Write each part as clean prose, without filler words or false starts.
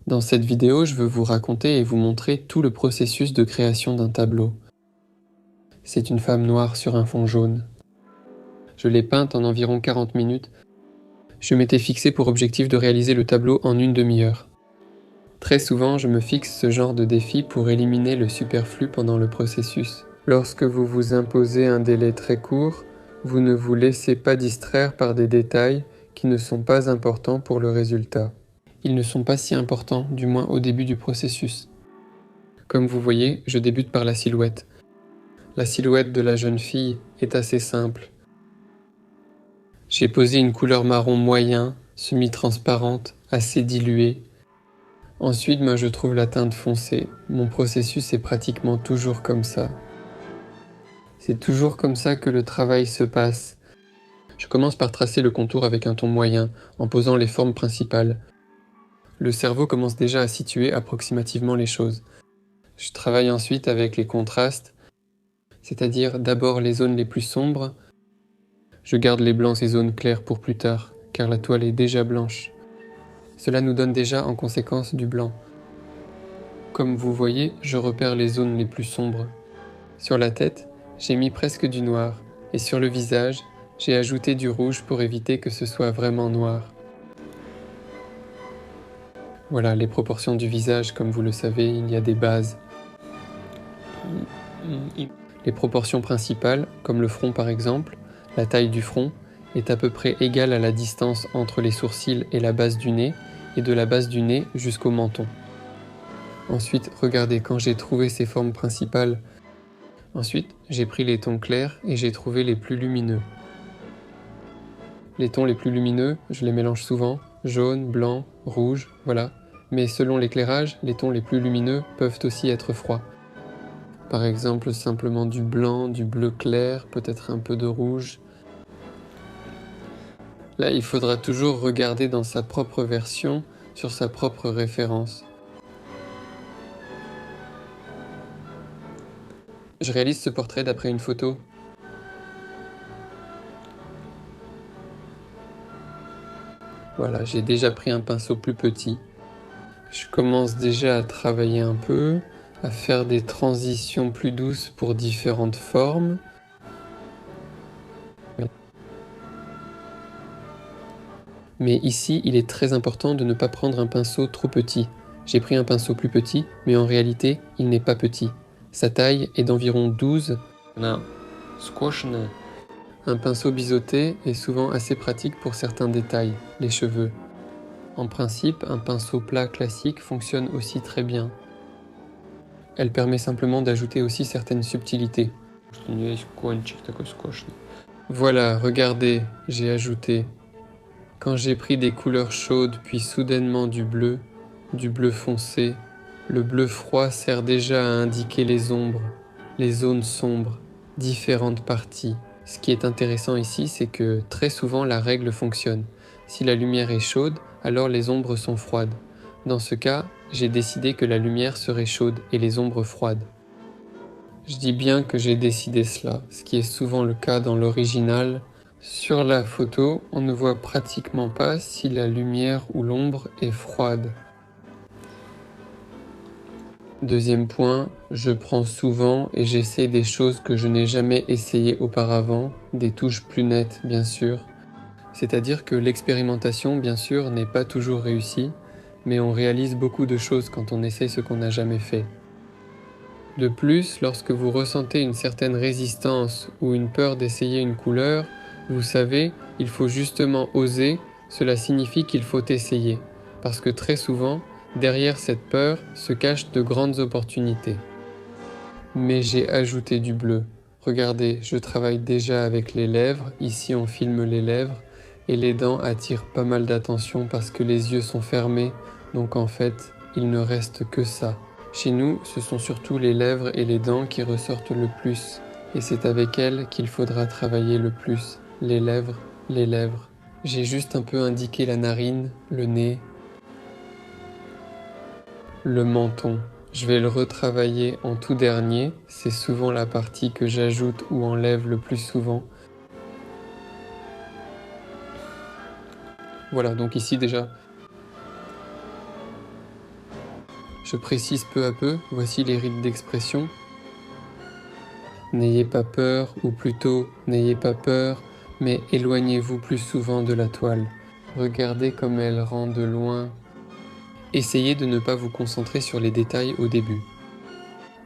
Dans cette vidéo, je veux vous raconter et vous montrer tout le processus de création d'un tableau. C'est une femme noire sur un fond jaune. Je l'ai peinte en environ 40 minutes. Je m'étais fixé pour objectif de réaliser le tableau en une demi-heure. Très souvent, je me fixe ce genre de défi pour éliminer le superflu pendant le processus. Lorsque vous vous imposez un délai très court, vous ne vous laissez pas distraire par des détails qui ne sont pas importants pour le résultat. Ils ne sont pas si importants, du moins au début du processus. Comme vous voyez, je débute par la silhouette. La silhouette de la jeune fille est assez simple. J'ai posé une couleur marron moyen, semi-transparente, assez diluée. Ensuite, je trouve la teinte foncée. Mon processus est pratiquement toujours comme ça. C'est toujours comme ça que le travail se passe. Je commence par tracer le contour avec un ton moyen, en posant les formes principales. Le cerveau commence déjà à situer approximativement les choses. Je travaille ensuite avec les contrastes, c'est-à-dire d'abord les zones les plus sombres. Je garde les blancs et zones claires pour plus tard, car la toile est déjà blanche. Cela nous donne déjà en conséquence du blanc. Comme vous voyez, je repère les zones les plus sombres. Sur la tête, j'ai mis presque du noir, et sur le visage, j'ai ajouté du rouge pour éviter que ce soit vraiment noir. Voilà, les proportions du visage, comme vous le savez, il y a des bases. Les proportions principales, comme le front par exemple, la taille du front, est à peu près égale à la distance entre les sourcils et la base du nez, et de la base du nez jusqu'au menton. Ensuite, regardez, quand j'ai trouvé ces formes principales, ensuite j'ai pris les tons clairs et j'ai trouvé les plus lumineux. Les tons les plus lumineux, je les mélange souvent, jaune, blanc, rouge, voilà. Mais selon l'éclairage, les tons les plus lumineux peuvent aussi être froids. Par exemple, simplement du blanc, du bleu clair, peut-être un peu de rouge. Là, il faudra toujours regarder dans sa propre version, sur sa propre référence. Je réalise ce portrait d'après une photo. Voilà, j'ai déjà pris un pinceau plus petit. Je commence déjà à travailler un peu, à faire des transitions plus douces pour différentes formes. Mais ici, il est très important de ne pas prendre un pinceau trop petit. J'ai pris un pinceau plus petit, mais en réalité, il n'est pas petit. Sa taille est d'environ 12. Un pinceau biseauté est souvent assez pratique pour certains détails, les cheveux. En principe, un pinceau plat classique fonctionne aussi très bien. Elle permet simplement d'ajouter aussi certaines subtilités. Voilà, regardez, j'ai ajouté. Quand j'ai pris des couleurs chaudes puis soudainement du bleu foncé, le bleu froid sert déjà à indiquer les ombres, les zones sombres, différentes parties. Ce qui est intéressant ici, c'est que très souvent la règle fonctionne. Si la lumière est chaude, alors les ombres sont froides. Dans ce cas, j'ai décidé que la lumière serait chaude et les ombres froides. Je dis bien que j'ai décidé cela, ce qui est souvent le cas dans l'original. Sur la photo, on ne voit pratiquement pas si la lumière ou l'ombre est froide. Deuxième point, je prends souvent et j'essaie des choses que je n'ai jamais essayées auparavant, des touches plus nettes bien sûr. C'est-à-dire que l'expérimentation bien sûr n'est pas toujours réussie, mais on réalise beaucoup de choses quand on essaie ce qu'on n'a jamais fait. De plus, lorsque vous ressentez une certaine résistance ou une peur d'essayer une couleur, vous savez, il faut justement oser, cela signifie qu'il faut essayer, parce que très souvent, derrière cette peur se cachent de grandes opportunités. Mais j'ai ajouté du bleu. Regardez, je travaille déjà avec les lèvres, ici on filme les lèvres, et les dents attirent pas mal d'attention parce que les yeux sont fermés, donc en fait, il ne reste que ça. Chez nous, ce sont surtout les lèvres et les dents qui ressortent le plus, et c'est avec elles qu'il faudra travailler le plus, les lèvres, les lèvres. J'ai juste un peu indiqué la narine, le nez, le menton. Je vais le retravailler en tout dernier, c'est souvent la partie que j'ajoute ou enlève le plus souvent. Voilà, donc ici déjà, Je précise peu à peu, voici les rites d'expression. N'ayez pas peur, ou plutôt, n'ayez pas peur, mais éloignez-vous plus souvent de la toile. Regardez comme elle rend de loin. Essayez de ne pas vous concentrer sur les détails au début.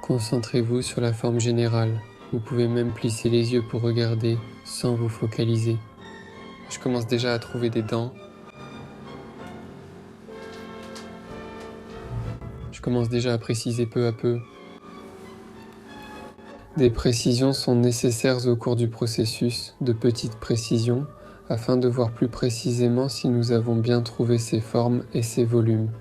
Concentrez-vous sur la forme générale. Vous pouvez même plisser les yeux pour regarder sans vous focaliser. Je commence déjà à trouver des dents. Je commence déjà à préciser peu à peu. Des précisions sont nécessaires au cours du processus, de petites précisions, afin de voir plus précisément si nous avons bien trouvé ces formes et ces volumes.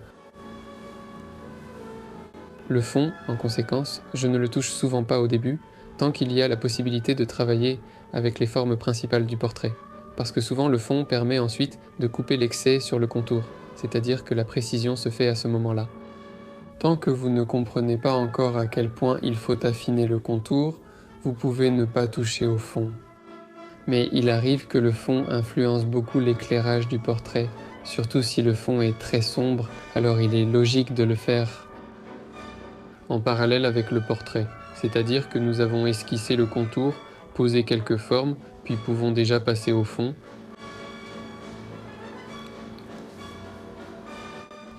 Le fond, en conséquence, je ne le touche souvent pas au début, tant qu'il y a la possibilité de travailler avec les formes principales du portrait, parce que souvent le fond permet ensuite de couper l'excès sur le contour, c'est-à-dire que la précision se fait à ce moment-là. Tant que vous ne comprenez pas encore à quel point il faut affiner le contour, vous pouvez ne pas toucher au fond. Mais il arrive que le fond influence beaucoup l'éclairage du portrait, surtout si le fond est très sombre, alors il est logique de le faire en parallèle avec le portrait, c'est-à-dire que nous avons esquissé le contour, posé quelques formes, puis pouvons déjà passer au fond.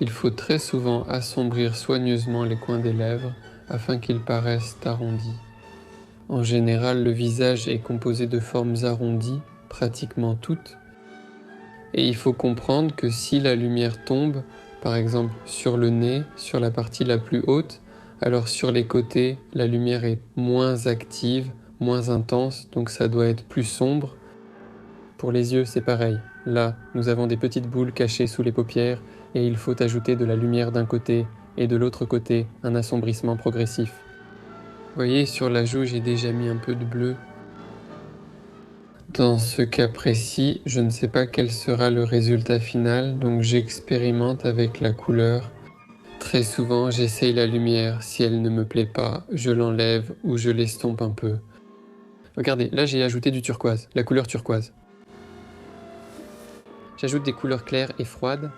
Il faut très souvent assombrir soigneusement les coins des lèvres afin qu'ils paraissent arrondis. En général, le visage est composé de formes arrondies, pratiquement toutes, et il faut comprendre que si la lumière tombe, par exemple sur le nez, sur la partie la plus haute, alors sur les côtés, la lumière est moins active, moins intense, donc ça doit être plus sombre. Pour les yeux, c'est pareil. Là, nous avons des petites boules cachées sous les paupières et il faut ajouter de la lumière d'un côté et de l'autre côté un assombrissement progressif. Vous voyez, sur la joue, j'ai déjà mis un peu de bleu. Dans ce cas précis, je ne sais pas quel sera le résultat final, donc j'expérimente avec la couleur. Très souvent, j'essaye la lumière. Si elle ne me plaît pas, je l'enlève ou je l'estompe un peu. Regardez, là j'ai ajouté du turquoise, la couleur turquoise. J'ajoute des couleurs claires et froides.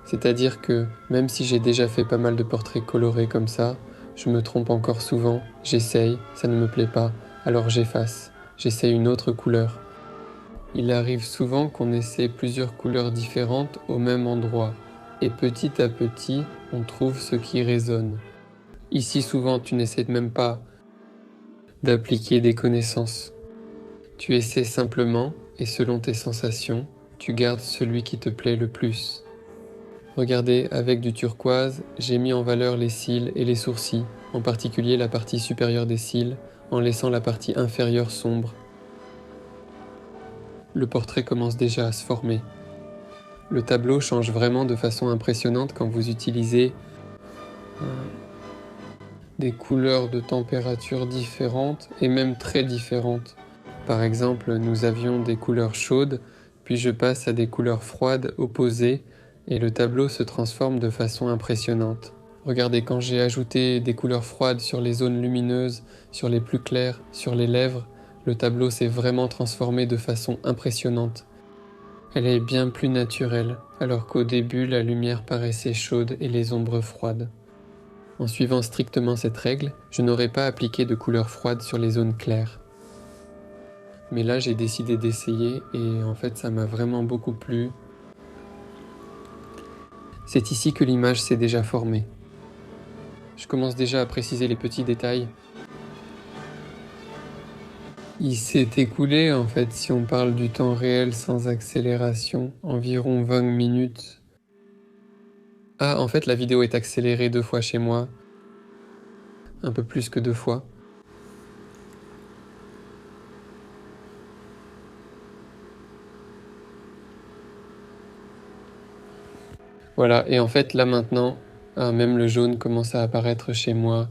C'est-à-dire que même si j'ai déjà fait pas mal de portraits colorés comme ça, je me trompe encore souvent, j'essaye, ça ne me plaît pas, alors j'efface, j'essaye une autre couleur. Il arrive souvent qu'on essaie plusieurs couleurs différentes au même endroit, et petit à petit, on trouve ce qui résonne. Ici souvent tu n'essaies même pas d'appliquer des connaissances. Tu essaies simplement, et selon tes sensations, tu gardes celui qui te plaît le plus. Regardez, avec du turquoise, j'ai mis en valeur les cils et les sourcils, en particulier la partie supérieure des cils, en laissant la partie inférieure sombre. Le portrait commence déjà à se former. Le tableau change vraiment de façon impressionnante quand vous utilisez des couleurs de température différentes et même très différentes. Par exemple, nous avions des couleurs chaudes, puis je passe à des couleurs froides opposées et le tableau se transforme de façon impressionnante. Regardez, quand j'ai ajouté des couleurs froides sur les zones lumineuses, sur les plus clairs, sur les lèvres, le tableau s'est vraiment transformé de façon impressionnante. Elle est bien plus naturelle, alors qu'au début la lumière paraissait chaude et les ombres froides. En suivant strictement cette règle, je n'aurais pas appliqué de couleurs froides sur les zones claires. Mais là j'ai décidé d'essayer et en fait ça m'a vraiment beaucoup plu. C'est ici que l'image s'est déjà formée. Je commence déjà à préciser les petits détails. Il s'est écoulé en fait, si on parle du temps réel sans accélération, environ 20 minutes. Ah, en fait la vidéo est accélérée 2 fois chez moi. Un peu plus que 2 fois. Voilà, et en fait là maintenant, même le jaune commence à apparaître chez moi.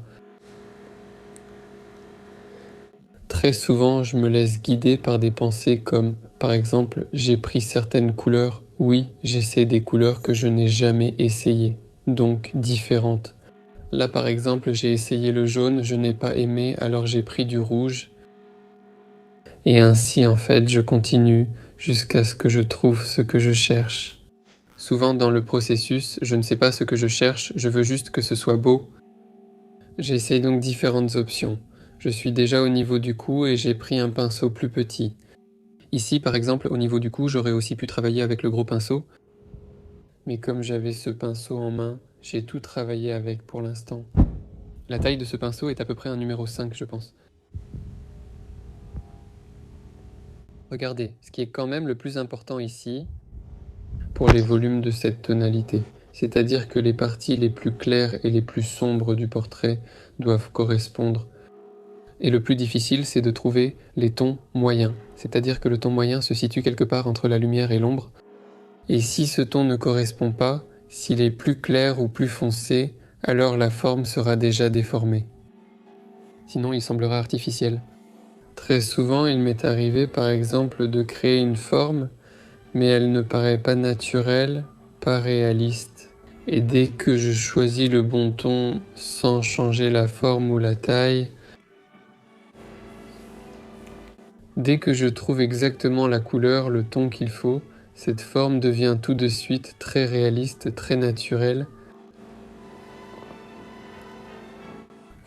Très souvent, je me laisse guider par des pensées comme, par exemple, j'ai pris certaines couleurs. Oui, j'essaie des couleurs que je n'ai jamais essayées, donc différentes. Là, par exemple, j'ai essayé le jaune, je n'ai pas aimé, alors j'ai pris du rouge. Et ainsi, en fait, je continue jusqu'à ce que je trouve ce que je cherche. Souvent dans le processus, je ne sais pas ce que je cherche, je veux juste que ce soit beau. J'essaye donc différentes options. Je suis déjà au niveau du cou et j'ai pris un pinceau plus petit. Ici, par exemple, au niveau du cou, j'aurais aussi pu travailler avec le gros pinceau. Mais comme j'avais ce pinceau en main, j'ai tout travaillé avec pour l'instant. La taille de ce pinceau est à peu près un numéro 5, je pense. Regardez, ce qui est quand même le plus important ici, pour les volumes de cette tonalité, c'est-à-dire que les parties les plus claires et les plus sombres du portrait doivent correspondre. Et le plus difficile, c'est de trouver les tons moyens, c'est-à-dire que le ton moyen se situe quelque part entre la lumière et l'ombre. Et si ce ton ne correspond pas, s'il est plus clair ou plus foncé, alors la forme sera déjà déformée. Sinon, il semblera artificiel. Très souvent, il m'est arrivé par exemple de créer une forme, mais elle ne paraît pas naturelle, pas réaliste. Et dès que je choisis le bon ton sans changer la forme ou la taille, dès que je trouve exactement la couleur, le ton qu'il faut, cette forme devient tout de suite très réaliste, très naturelle.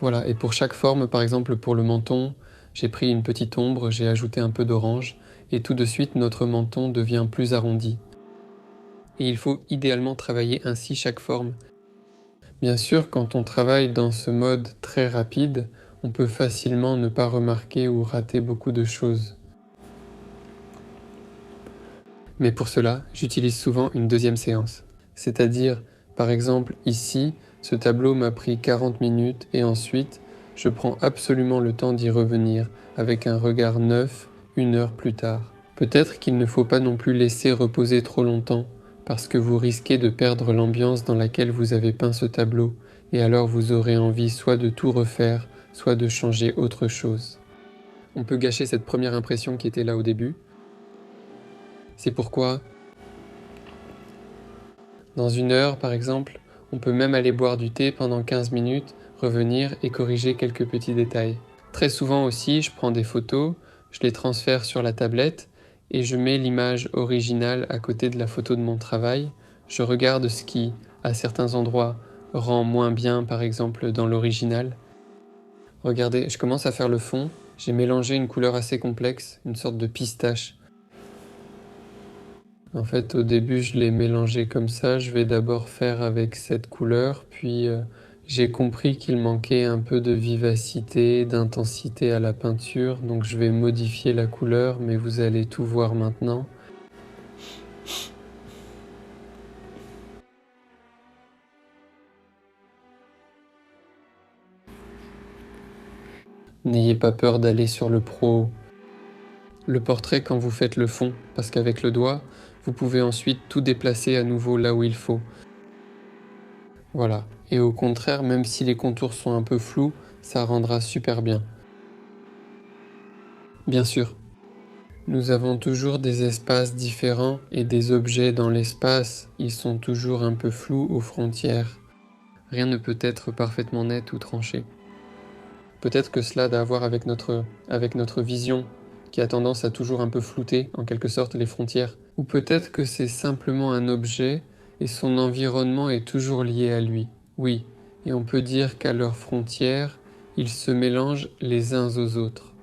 Voilà, et pour chaque forme, par exemple pour le menton, j'ai pris une petite ombre, j'ai ajouté un peu d'orange, et tout de suite notre menton devient plus arrondi. Et il faut idéalement travailler ainsi chaque forme. Bien sûr, quand on travaille dans ce mode très rapide, on peut facilement ne pas remarquer ou rater beaucoup de choses. Mais pour cela, j'utilise souvent une deuxième séance. C'est-à-dire, par exemple, ici, ce tableau m'a pris 40 minutes et ensuite, je prends absolument le temps d'y revenir avec un regard neuf 1 heure plus tard. Peut-être qu'il ne faut pas non plus laisser reposer trop longtemps, parce que vous risquez de perdre l'ambiance dans laquelle vous avez peint ce tableau, et alors vous aurez envie soit de tout refaire, soit de changer autre chose. On peut gâcher cette première impression qui était là au début. C'est pourquoi, dans 1 heure par exemple, on peut même aller boire du thé pendant 15 minutes, revenir et corriger quelques petits détails. Très souvent aussi, je prends des photos, je les transfère sur la tablette et je mets l'image originale à côté de la photo de mon travail. Je regarde ce qui, à certains endroits, rend moins bien, par exemple dans l'original. Regardez, je commence à faire le fond, j'ai mélangé une couleur assez complexe, une sorte de pistache. En fait, au début, je l'ai mélangé comme ça. Je vais d'abord faire avec cette couleur, puis j'ai compris qu'il manquait un peu de vivacité, d'intensité à la peinture, donc je vais modifier la couleur, mais vous allez tout voir maintenant. N'ayez pas peur d'aller sur le pro. Le portrait quand vous faites le fond, parce qu'avec le doigt, vous pouvez ensuite tout déplacer à nouveau là où il faut. Voilà. Et au contraire, même si les contours sont un peu flous, ça rendra super bien. Bien sûr, nous avons toujours des espaces différents et des objets dans l'espace, ils sont toujours un peu flous aux frontières. Rien ne peut être parfaitement net ou tranché. Peut-être que cela a à voir avec notre vision, qui a tendance à toujours un peu flouter, en quelque sorte, les frontières. Ou peut-être que c'est simplement un objet et son environnement est toujours lié à lui. Oui, et on peut dire qu'à leurs frontières, ils se mélangent les uns aux autres.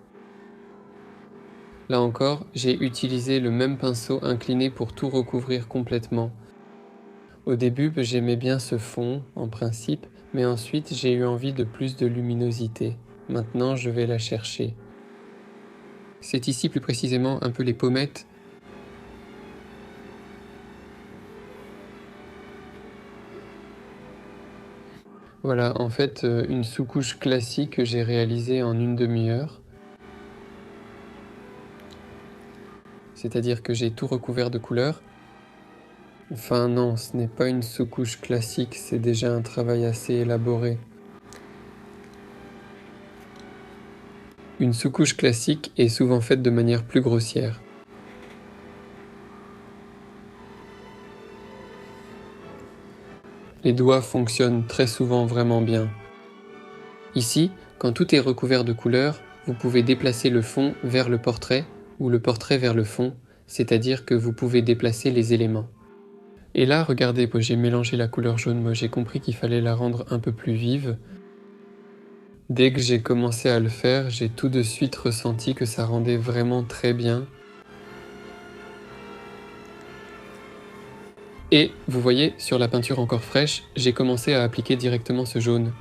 Là encore, j'ai utilisé le même pinceau incliné pour tout recouvrir complètement. Au début, j'aimais bien ce fond, en principe, mais ensuite j'ai eu envie de plus de luminosité. Maintenant, je vais la chercher. C'est ici plus précisément un peu les pommettes. Voilà, en fait, une sous-couche classique que j'ai réalisée en une demi-heure. C'est-à-dire que j'ai tout recouvert de couleurs. Enfin non, ce n'est pas une sous-couche classique, c'est déjà un travail assez élaboré. Une sous-couche classique est souvent faite de manière plus grossière. Les doigts fonctionnent très souvent vraiment bien. Ici, quand tout est recouvert de couleurs, vous pouvez déplacer le fond vers le portrait ou le portrait vers le fond, c'est-à-dire que vous pouvez déplacer les éléments. Et là, regardez, j'ai mélangé la couleur jaune, moi j'ai compris qu'il fallait la rendre un peu plus vive. Dès que j'ai commencé à le faire, j'ai tout de suite ressenti que ça rendait vraiment très bien. Et vous voyez, sur la peinture encore fraîche, j'ai commencé à appliquer directement ce jaune.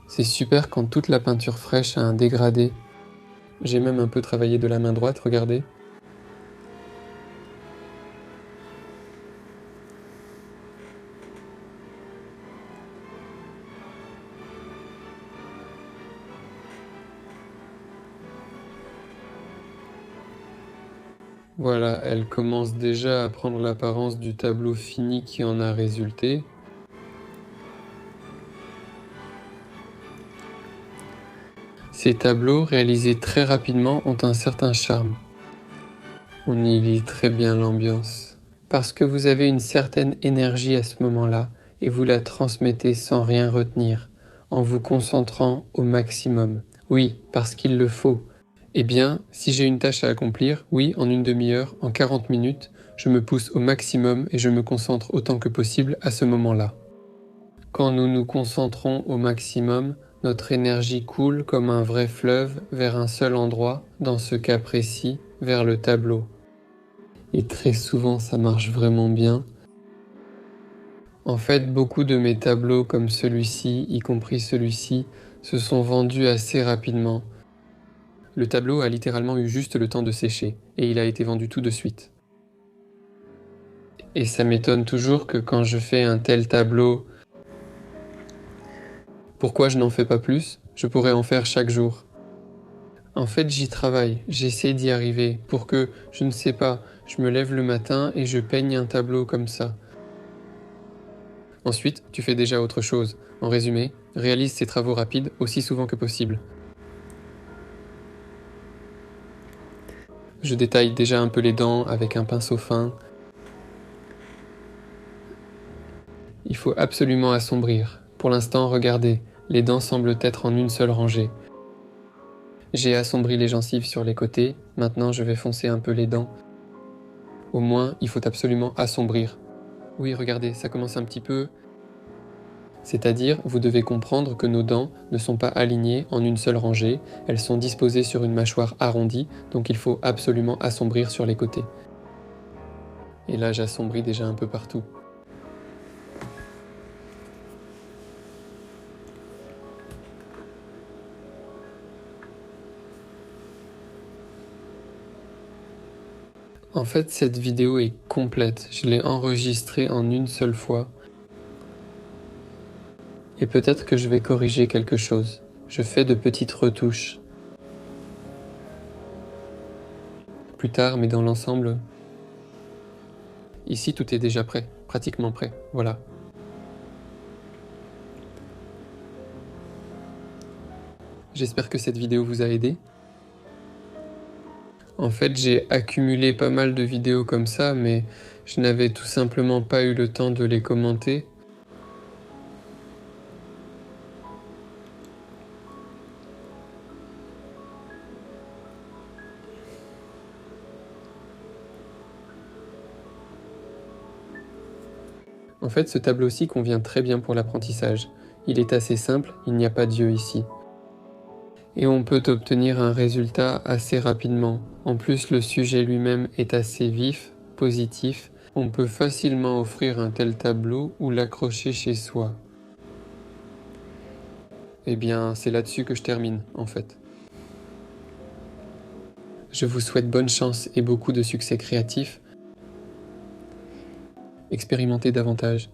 C'est super quand toute la peinture fraîche a un dégradé. J'ai même un peu travaillé de la main droite, regardez. Voilà, elle commence déjà à prendre l'apparence du tableau fini qui en a résulté. Ces tableaux, réalisés très rapidement, ont un certain charme. On y lit très bien l'ambiance. Parce que vous avez une certaine énergie à ce moment-là, et vous la transmettez sans rien retenir, en vous concentrant au maximum. Oui, parce qu'il le faut. Eh bien, si j'ai une tâche à accomplir, oui, en une demi-heure, en 40 minutes, je me pousse au maximum et je me concentre autant que possible à ce moment-là. Quand nous nous concentrons au maximum, notre énergie coule comme un vrai fleuve vers un seul endroit, dans ce cas précis, vers le tableau. Et très souvent ça marche vraiment bien. En fait, beaucoup de mes tableaux comme celui-ci, y compris celui-ci, se sont vendus assez rapidement. Le tableau a littéralement eu juste le temps de sécher, et il a été vendu tout de suite. Et ça m'étonne toujours que quand je fais un tel tableau, pourquoi je n'en fais pas plus? Je pourrais en faire chaque jour. En fait, j'y travaille, j'essaie d'y arriver, pour que, je ne sais pas, je me lève le matin et je peigne un tableau comme ça. Ensuite, tu fais déjà autre chose. En résumé, réalise ces travaux rapides aussi souvent que possible. Je détaille déjà un peu les dents avec un pinceau fin. Il faut absolument assombrir. Pour l'instant, regardez, les dents semblent être en une seule rangée. J'ai assombri les gencives sur les côtés, maintenant je vais foncer un peu les dents. Au moins, il faut absolument assombrir. Oui, regardez, ça commence un petit peu. C'est-à-dire, vous devez comprendre que nos dents ne sont pas alignées en une seule rangée, elles sont disposées sur une mâchoire arrondie, donc il faut absolument assombrir sur les côtés. Et là, j'assombris déjà un peu partout. En fait, cette vidéo est complète, je l'ai enregistrée en une seule fois. Et peut-être que je vais corriger quelque chose. Je fais de petites retouches. Plus tard, mais dans l'ensemble... Ici, tout est déjà prêt, pratiquement prêt, voilà. J'espère que cette vidéo vous a aidé. En fait, j'ai accumulé pas mal de vidéos comme ça, mais je n'avais tout simplement pas eu le temps de les commenter. En fait, ce tableau-ci convient très bien pour l'apprentissage. Il est assez simple, il n'y a pas d'yeux ici. Et on peut obtenir un résultat assez rapidement. En plus, le sujet lui-même est assez vif, positif. On peut facilement offrir un tel tableau ou l'accrocher chez soi. Eh bien, c'est là-dessus que je termine, en fait. Je vous souhaite bonne chance et beaucoup de succès créatif. Expérimentez davantage.